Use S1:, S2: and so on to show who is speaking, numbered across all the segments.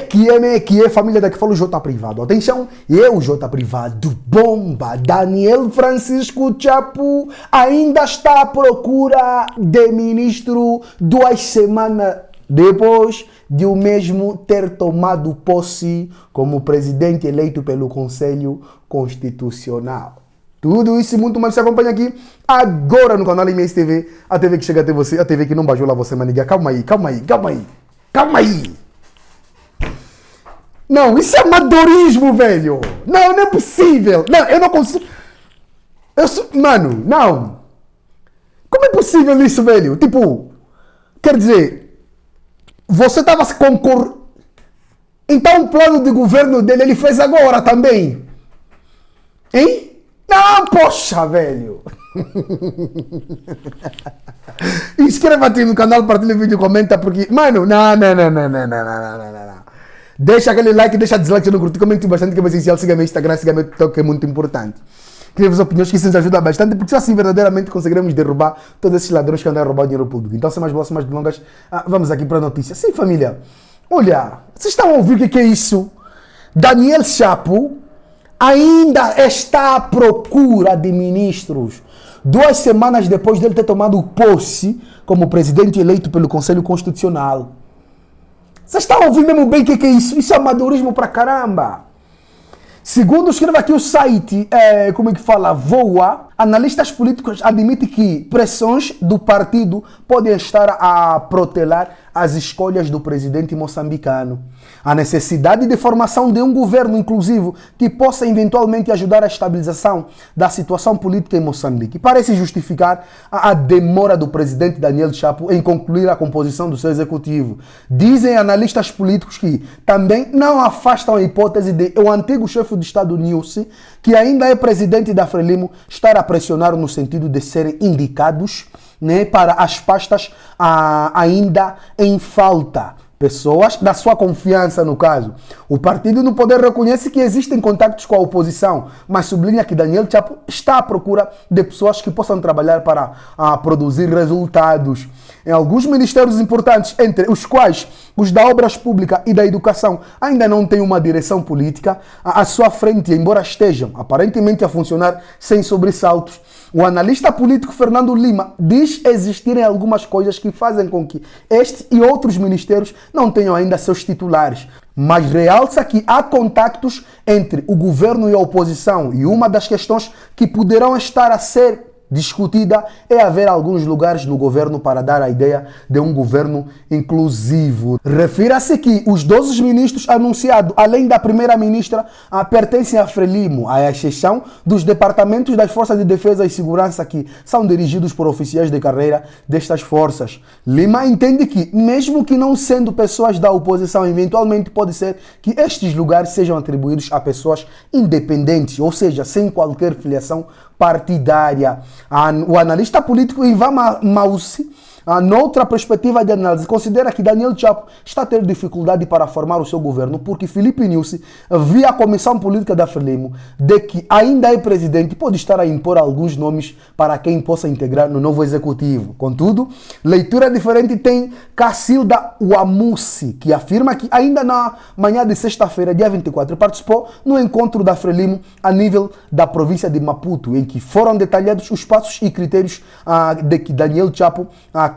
S1: Que é família daqui fala o J Privado. Atenção, eu, J Privado, bomba. Daniel Francisco Chapo ainda está à procura de ministro 2 semanas depois de o mesmo ter tomado posse como presidente eleito pelo Conselho Constitucional. Tudo isso e muito mais você acompanha aqui agora no canal MS TV, a TV que chega até você, a TV que não bajula você, maniga. Calma aí. Não, isso é amadorismo, velho. Não é possível. Não, eu não consigo. Mano, não. Como é possível isso, velho? Tipo, quer dizer, você estava se concorrendo. Então o plano de governo dele ele fez agora também. Hein? Não, poxa, velho. Inscreva-te no canal, partilha o vídeo, comenta, porque... Mano, não. Deixa aquele like, deixa dislike, não curti, comente bastante que é essencial. Siga meu Instagram, siga meu TikTok, que é muito importante. Queria ver as opiniões que isso nos ajuda bastante, porque só assim verdadeiramente conseguiremos derrubar todos esses ladrões que andam a roubar o dinheiro público. Então, sem mais boas, sem mais delongas, vamos aqui para a notícia. Sim, família. Olha, vocês estão a ouvir o que é isso? Daniel Chapo ainda está à procura de ministros 2 semanas depois dele ter tomado posse como presidente eleito pelo Conselho Constitucional. Vocês estão ouvindo mesmo bem o que é isso? Isso é amadorismo pra caramba. Segundo escreve aqui o site, VOA, analistas políticos admitem que pressões do partido podem estar a protelar as escolhas do presidente moçambicano. A necessidade de formação de um governo inclusivo que possa eventualmente ajudar a estabilização da situação política em Moçambique parece justificar a demora do presidente Daniel Chapo em concluir a composição do seu executivo. Dizem analistas políticos que também não afastam a hipótese de o antigo chefe do Estado Nilce, que ainda é presidente da Frelimo, estar a pressionar no sentido de serem indicados, né, para as pastas ainda em falta. Pessoas da sua confiança, no caso. O partido no poder reconhece que existem contactos com a oposição, mas sublinha que Daniel Chapo está à procura de pessoas que possam trabalhar para produzir resultados. Em alguns ministérios importantes, entre os quais os da Obras Públicas e da Educação, ainda não têm uma direção política à sua frente, embora estejam aparentemente a funcionar sem sobressaltos. O analista político Fernando Lima diz existirem algumas coisas que fazem com que este e outros ministérios não tenham ainda seus titulares, mas realça que há contactos entre o governo e a oposição, e uma das questões que poderão estar a ser discutida é haver alguns lugares no governo para dar a ideia de um governo inclusivo. Refira-se que os 12 ministros anunciados, além da primeira-ministra, pertencem à Frelimo, à exceção dos departamentos das Forças de Defesa e Segurança que são dirigidos por oficiais de carreira destas forças. Lima entende que, mesmo que não sendo pessoas da oposição, eventualmente pode ser que estes lugares sejam atribuídos a pessoas independentes, ou seja, sem qualquer filiação partidária. O analista político Ivan Mausi, noutra perspectiva de análise, considera que Daniel Chapo está a ter dificuldade para formar o seu governo porque Filipe Nilce, via a Comissão Política da Frelimo, de que ainda é presidente, pode estar a impor alguns nomes para quem possa integrar no novo executivo. Contudo, leitura diferente tem Cacilda Wamusi, que afirma que ainda na manhã de sexta-feira, dia 24, participou no encontro da Frelimo a nível da província de Maputo, em que foram detalhados os passos e critérios de que Daniel Chapo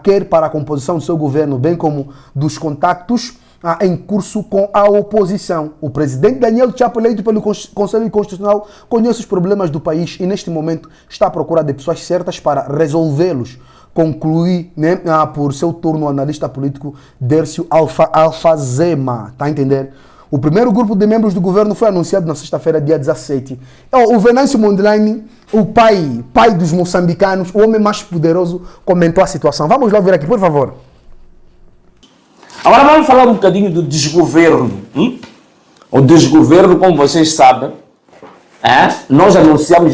S1: quer para a composição do seu governo, bem como dos contactos em curso com a oposição. O presidente Daniel Chapo, eleito pelo Conselho Constitucional, conhece os problemas do país e neste momento está à procura de pessoas certas para resolvê-los. Conclui, né, por seu turno o analista político Dércio Alfazema. Está a entender? O primeiro grupo de membros do governo foi anunciado na sexta-feira, dia 17. O Venâncio Mondlane, o pai dos moçambicanos, o homem mais poderoso, comentou a situação. Vamos lá ver aqui, por favor.
S2: Agora vamos falar um bocadinho do desgoverno. O desgoverno, como vocês sabem, nós anunciamos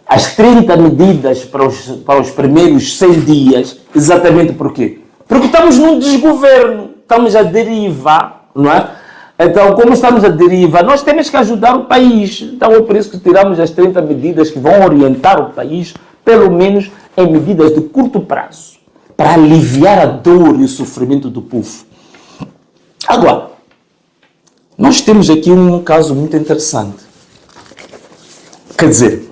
S2: as 30 medidas para os primeiros 100 dias. Exatamente por quê? Porque estamos num desgoverno. Estamos à deriva, não é? Então, como estamos à deriva, nós temos que ajudar o país. Então, é por isso que tiramos as 30 medidas que vão orientar o país, pelo menos em medidas de curto prazo, para aliviar a dor e o sofrimento do povo. Agora, nós temos aqui um caso muito interessante. Quer dizer,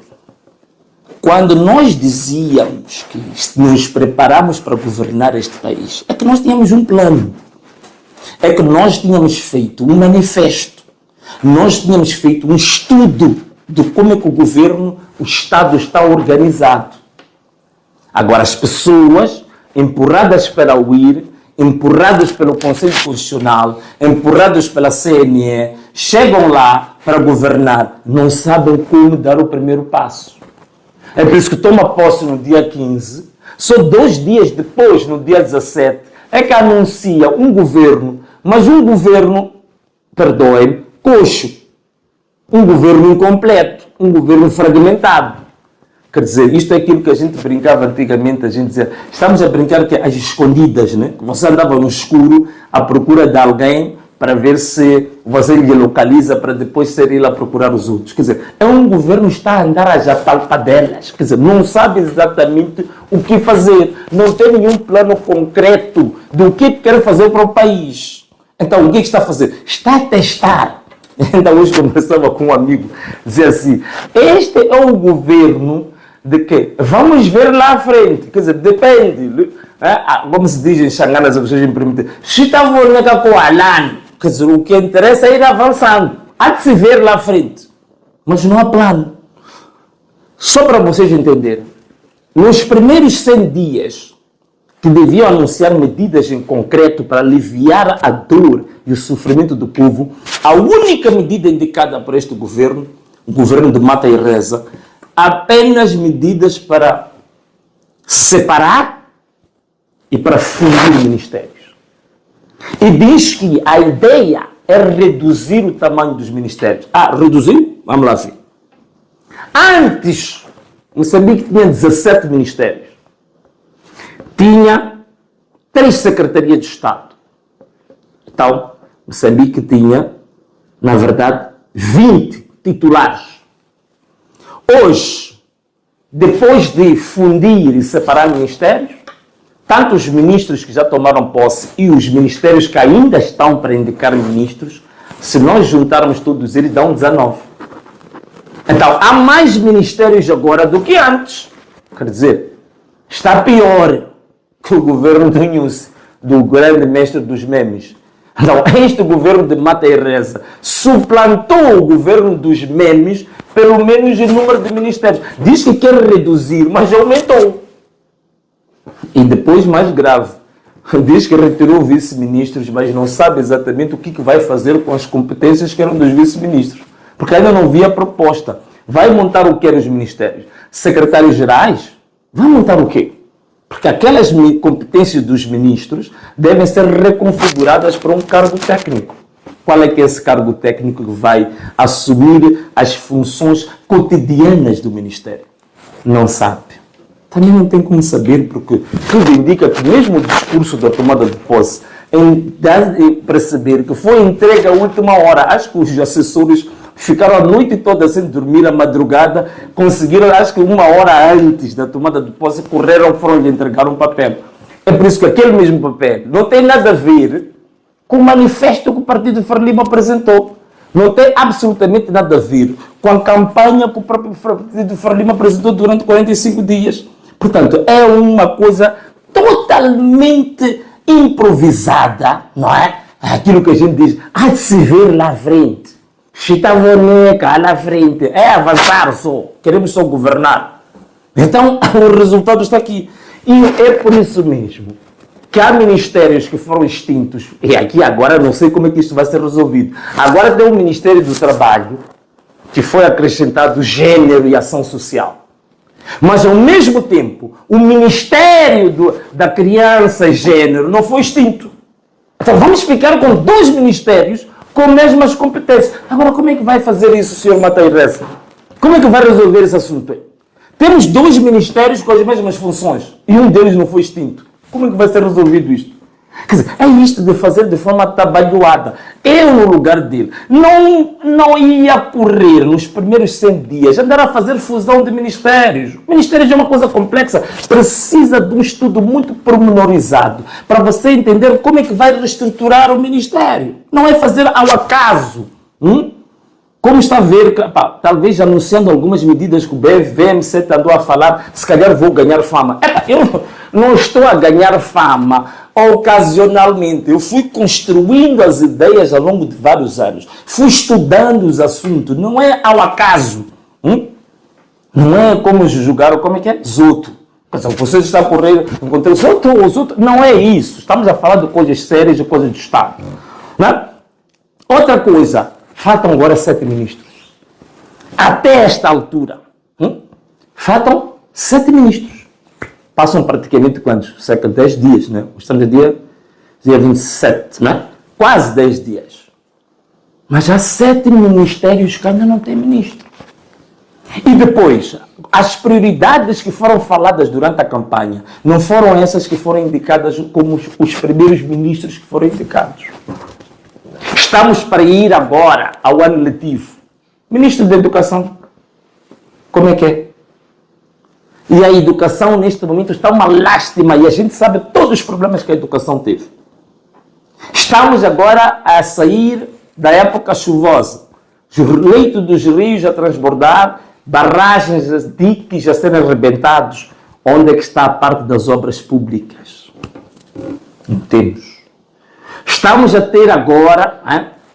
S2: quando nós dizíamos que nos preparamos para governar este país, é que nós tínhamos um plano. É que nós tínhamos feito um manifesto. Nós tínhamos feito um estudo de como é que o governo, o Estado está organizado. Agora, as pessoas, empurradas pela UIR, empurradas pelo Conselho Constitucional, empurradas pela CNE, chegam lá para governar, não sabem como dar o primeiro passo. É por isso que toma posse no dia 15, só 2 dias depois, no dia 17, é que anuncia um governo, mas um governo, perdoem, coxo. Um governo incompleto, um governo fragmentado. Quer dizer, isto é aquilo que a gente brincava antigamente, a gente dizia, estamos a brincar que às escondidas, né? Você andava no escuro à procura de alguém para ver se você lhe localiza para depois ser ele a procurar os outros. Quer dizer, é um governo que está a andar às apalpadelas, quer dizer, não sabe exatamente o que fazer, não tem nenhum plano concreto do que quer fazer para o país. Então, o que está a fazer? Está a testar. Ainda hoje conversava com um amigo, dizia assim, este é um governo de que vamos ver lá à frente, quer dizer, depende, como se diz em Xangana, as pessoas me permitem, se está a com Alan, quer dizer, o que interessa é ir avançando, há de se ver lá à frente, mas não há plano. Só para vocês entenderem, nos primeiros 100 dias que deviam anunciar medidas em concreto para aliviar a dor e o sofrimento do povo, a única medida indicada por este governo, o governo de Mata e Reza, apenas medidas para separar e para fundir ministérios. E diz que a ideia é reduzir o tamanho dos ministérios. Reduzir? Vamos lá ver. Antes, Moçambique tinha 17 ministérios. Tinha 3 secretarias de Estado. Então, Moçambique tinha, na verdade, 20 titulares. Hoje, depois de fundir e separar ministérios, tanto os ministros que já tomaram posse e os ministérios que ainda estão para indicar ministros, se nós juntarmos todos eles, dão 19. Então, há mais ministérios agora do que antes. Quer dizer, está pior que o governo do Nhusi, do grande mestre dos memes. Então, este governo de Mata e Reza suplantou o governo dos memes, pelo menos em número de ministérios. Diz que quer reduzir, mas aumentou. E depois, mais grave, diz que retirou vice-ministros, mas não sabe exatamente o que vai fazer com as competências que eram dos vice-ministros. Porque ainda não vi a proposta. Vai montar o que nos ministérios? Secretários-gerais? Vai montar o quê? Porque aquelas competências dos ministros devem ser reconfiguradas para um cargo técnico. Qual é que é esse cargo técnico que vai assumir as funções cotidianas do Ministério? Não sabe. Também não tem como saber, porque tudo indica que mesmo o discurso da tomada de posse dá de perceber que foi entregue à última hora. Acho que os assessores ficaram a noite toda sem dormir, a madrugada, conseguiram, acho que 1 hora antes da tomada de posse, correram, foram lhe entregar um papel. É por isso que aquele mesmo papel não tem nada a ver com o manifesto que o Partido Frelimo apresentou. Não tem absolutamente nada a ver com a campanha que o próprio Partido Frelimo apresentou durante 45 dias. Portanto, é uma coisa totalmente improvisada, não é? Aquilo que a gente diz, há de se ver lá à frente. Chitavoneca, lá à frente. É avançar só. Queremos só governar. Então, o resultado está aqui. E é por isso mesmo que há ministérios que foram extintos, e aqui agora não sei como é que isto vai ser resolvido. Agora tem o Ministério do Trabalho, que foi acrescentado Gênero e Ação Social. Mas, ao mesmo tempo, o Ministério da Criança e Gênero não foi extinto. Então, vamos ficar com 2 ministérios com as mesmas competências. Agora, como é que vai fazer isso, Sr. Mata e Reza? Como é que vai resolver esse assunto? Temos 2 ministérios com as mesmas funções e um deles não foi extinto. Como é que vai ser resolvido isto? Quer dizer, é isto de fazer de forma trabalhada. Eu, no lugar dele, não ia correr nos primeiros 100 dias, andar a fazer fusão de ministérios. Ministérios é uma coisa complexa, precisa de um estudo muito pormenorizado para você entender como é que vai reestruturar o ministério. Não é fazer ao acaso. Como está a ver, talvez anunciando algumas medidas que o BVMC andou a falar, se calhar vou ganhar fama. Eu não estou a ganhar fama ocasionalmente. Eu fui construindo as ideias ao longo de vários anos. Fui estudando os assuntos. Não é ao acaso. Não é como julgaram, como é que é? Zoto. Vocês estão a correr, encontrei os outros. Não é isso. Estamos a falar de coisas sérias, de coisas de Estado. Não? Outra coisa. Faltam agora 7 ministros. Até esta altura, faltam 7 ministros. Passam praticamente quantos? Cerca de 10 dias, né? Estamos no dia 27, né? Quase 10 dias. Mas há 7 ministérios que ainda não têm ministro. E depois, as prioridades que foram faladas durante a campanha não foram essas que foram indicadas como os primeiros ministros que foram indicados. Estamos para ir agora ao ano letivo. Ministro da Educação, como é que é? E a educação neste momento está uma lástima e a gente sabe todos os problemas que a educação teve. Estamos agora a sair da época chuvosa. Os leitos dos rios a transbordar, barragens, diques a serem arrebentados. Onde é que está a parte das obras públicas? Não temos. Estamos a ter agora,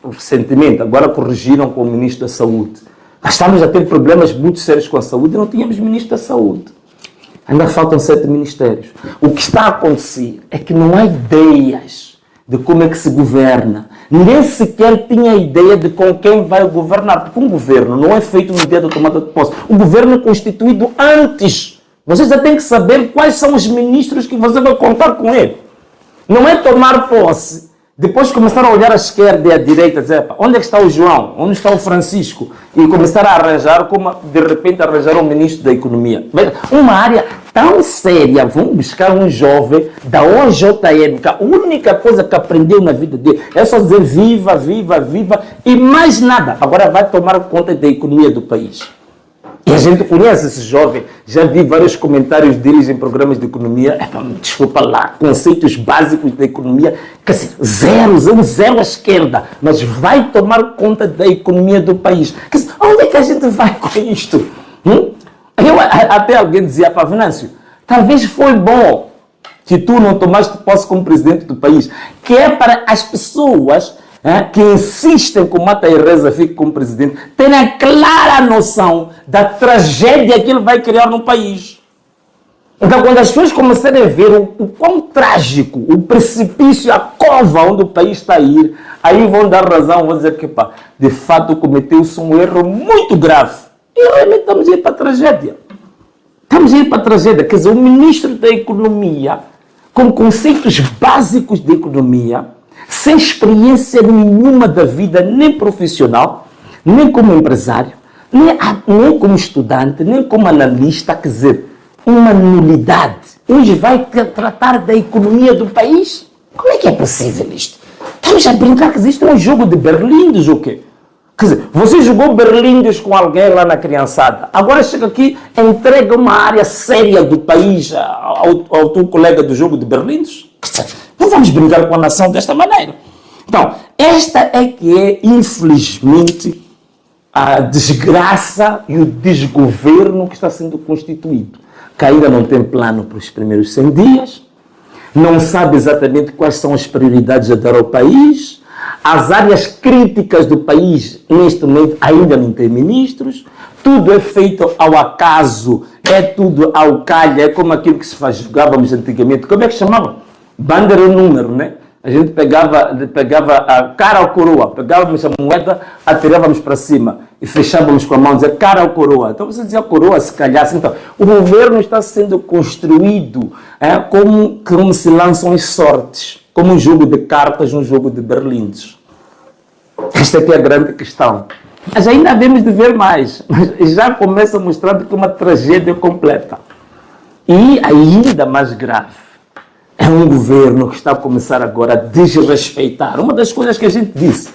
S2: recentemente, agora corrigiram com o Ministro da Saúde, mas estamos a ter problemas muito sérios com a saúde e não tínhamos Ministro da Saúde. Ainda faltam 7 ministérios. O que está a acontecer é que não há ideias de como é que se governa. Nem sequer tinha ideia de com quem vai governar, porque um governo não é feito no dia da tomada de posse. O governo é constituído antes. Você já tem que saber quais são os ministros que você vai contar com ele. Não é tomar posse, depois começar a olhar à esquerda e à direita, dizer, onde é que está o João? Onde está o Francisco? E começar a arranjar, como de repente arranjaram o ministro da Economia. Uma área tão séria, vão buscar um jovem da OJM, que a única coisa que aprendeu na vida dele é só dizer viva, viva, viva e mais nada. Agora vai tomar conta da economia do país. E a gente conhece esse jovem, já vi vários comentários deles em programas de economia, desculpa lá, conceitos básicos da economia, quer dizer, zero à esquerda, mas vai tomar conta da economia do país. Quer dizer, onde é que a gente vai com isto? Até alguém dizia para Venâncio, talvez foi bom que tu não tomaste posse como presidente do país, que é para as pessoas que insistem que o Mata e Reza fique como presidente, terem a clara noção da tragédia que ele vai criar no país. Então, quando as pessoas começarem a ver o quão trágico, o precipício, a cova onde o país está a ir, aí vão dar razão, vão dizer que, de fato, cometeu-se um erro muito grave. E realmente estamos a ir para a tragédia. Estamos a ir para a tragédia. Quer dizer, o ministro da Economia, com conceitos básicos de economia, sem experiência nenhuma da vida, nem profissional, nem como empresário, nem como estudante, nem como analista, quer dizer, uma nulidade. Hoje vai tratar da economia do país? Como é que é possível isto? Estamos a brincar que isto é um jogo de berlindes ou quê? Quer dizer, você jogou berlindes com alguém lá na criançada, agora chega aqui e entrega uma área séria do país ao teu colega do jogo de berlindes? Não vamos brincar com a nação desta maneira. Então, esta é que é, infelizmente, a desgraça e o desgoverno que está sendo constituído. Que ainda não tem plano para os primeiros 100 dias, não sabe exatamente quais são as prioridades a dar ao país, as áreas críticas do país, neste momento, ainda não tem ministros, tudo é feito ao acaso, é tudo ao calha, é como aquilo que se jogávamos antigamente. Como é que chamavam? Banda era o número, né? A gente pegava a cara ou coroa, pegávamos a moeda, atirávamos para cima e fechávamos com a mão, dizia cara ou coroa. Então você dizia coroa, se calhasse. Então, o governo está sendo construído como se lançam as sortes, como um jogo de cartas, um jogo de berlindes. Esta aqui é a grande questão. Mas ainda havemos de ver mais, mas já começa a mostrar que é uma tragédia completa. E ainda mais grave, é um governo que está a começar agora a desrespeitar. Uma das coisas que a gente disse,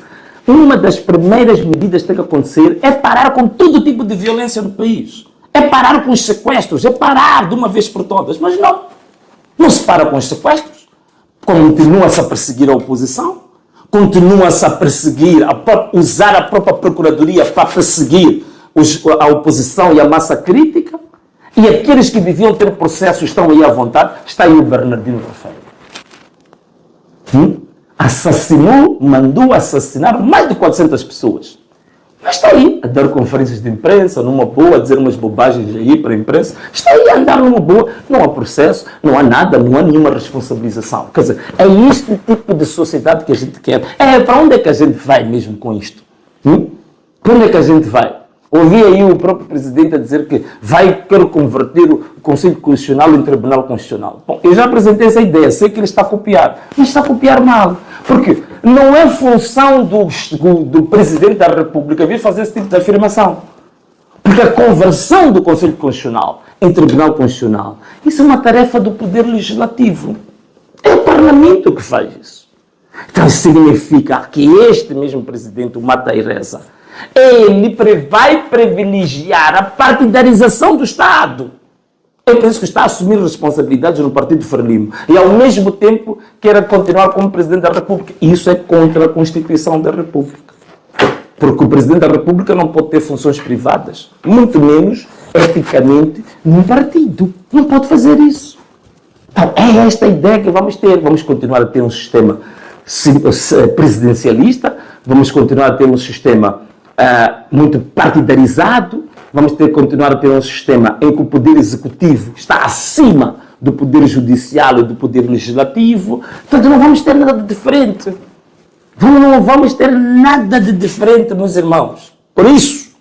S2: uma das primeiras medidas que tem que acontecer é parar com todo tipo de violência no país. É parar com os sequestros, é parar de uma vez por todas. Mas não se para com os sequestros. Continua-se a perseguir a oposição, continua-se a perseguir, usar a própria Procuradoria para perseguir a oposição e a massa crítica. E aqueles que deviam ter processo estão aí à vontade. Está aí o Bernardino Rafael. Assassinou, mandou assassinar mais de 400 pessoas. Mas está aí a dar conferências de imprensa, numa boa, a dizer umas bobagens aí para a imprensa. Está aí a andar numa boa, não há processo, não há nada, não há nenhuma responsabilização. Quer dizer, é este tipo de sociedade que a gente quer. Para onde é que a gente vai mesmo com isto? Para onde é que a gente vai? Ouvi aí o próprio presidente a dizer que quer converter o Conselho Constitucional em Tribunal Constitucional. Bom, eu já apresentei essa ideia, sei que ele está a copiar, mas está a copiar mal. Porque não é função do Presidente da República vir fazer esse tipo de afirmação. Porque a conversão do Conselho Constitucional em Tribunal Constitucional, isso é uma tarefa do Poder Legislativo. É o Parlamento que faz isso. Então significa que este mesmo Presidente, o Mata Ireza, ele vai privilegiar a partidarização do Estado. Eu penso que está a assumir responsabilidades no Partido Frelimo e, ao mesmo tempo, quer continuar como Presidente da República. Isso é contra a Constituição da República. Porque o Presidente da República não pode ter funções privadas, muito menos, eticamente, num partido. Não pode fazer isso. Então, é esta a ideia que vamos ter. Vamos continuar a ter um sistema presidencialista, vamos continuar a ter um sistema muito partidarizado, vamos continuar a ter um sistema em que o Poder Executivo está acima do Poder Judicial e do Poder Legislativo. Portanto, não vamos ter nada de diferente. Não vamos ter nada de diferente, meus irmãos. Por isso,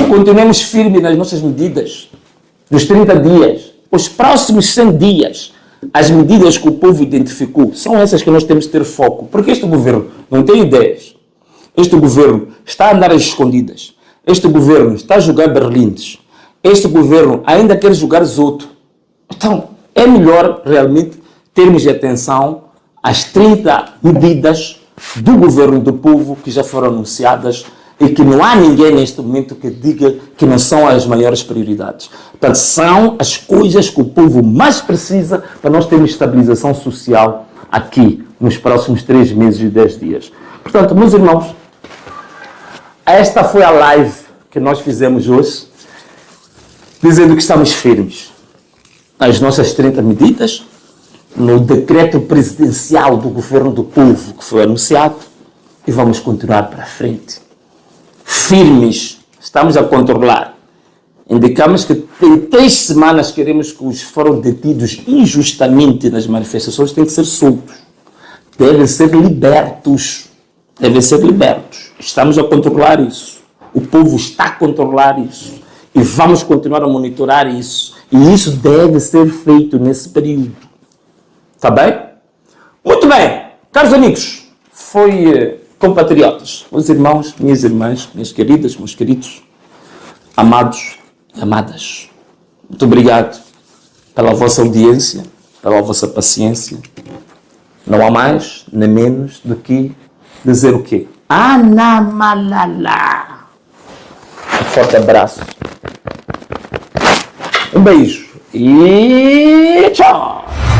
S2: continuemos firmes nas nossas medidas dos 30 dias. Os próximos 100 dias, as medidas que o povo identificou, são essas que nós temos que ter foco. Porque este governo não tem ideias. Este governo está a andar às escondidas. Este governo está a jogar berlindes. Este governo ainda quer jogar zoto. Então, é melhor realmente termos de atenção às 30 medidas do governo do povo que já foram anunciadas e que não há ninguém neste momento que diga que não são as maiores prioridades. Portanto, são as coisas que o povo mais precisa para nós termos estabilização social aqui nos próximos 3 meses e 10 dias. Portanto, meus irmãos, esta foi a live que nós fizemos hoje, dizendo que estamos firmes nas nossas 30 medidas, no decreto presidencial do governo do povo que foi anunciado, e vamos continuar para frente. Firmes, estamos a controlar. Indicamos que em 3 semanas queremos que os que foram detidos injustamente nas manifestações têm que ser soltos. Devem ser libertos. Devem ser libertos. Estamos a controlar isso. O povo está a controlar isso. E vamos continuar a monitorar isso. E isso deve ser feito nesse período. Está bem? Muito bem. Caros amigos, compatriotas, meus irmãos, minhas irmãs, minhas queridas, meus queridos, amados e amadas, muito obrigado pela vossa audiência, pela vossa paciência. Não há mais nem menos do que dizer o quê? Anamalala. Um forte abraço. Um beijo e tchau.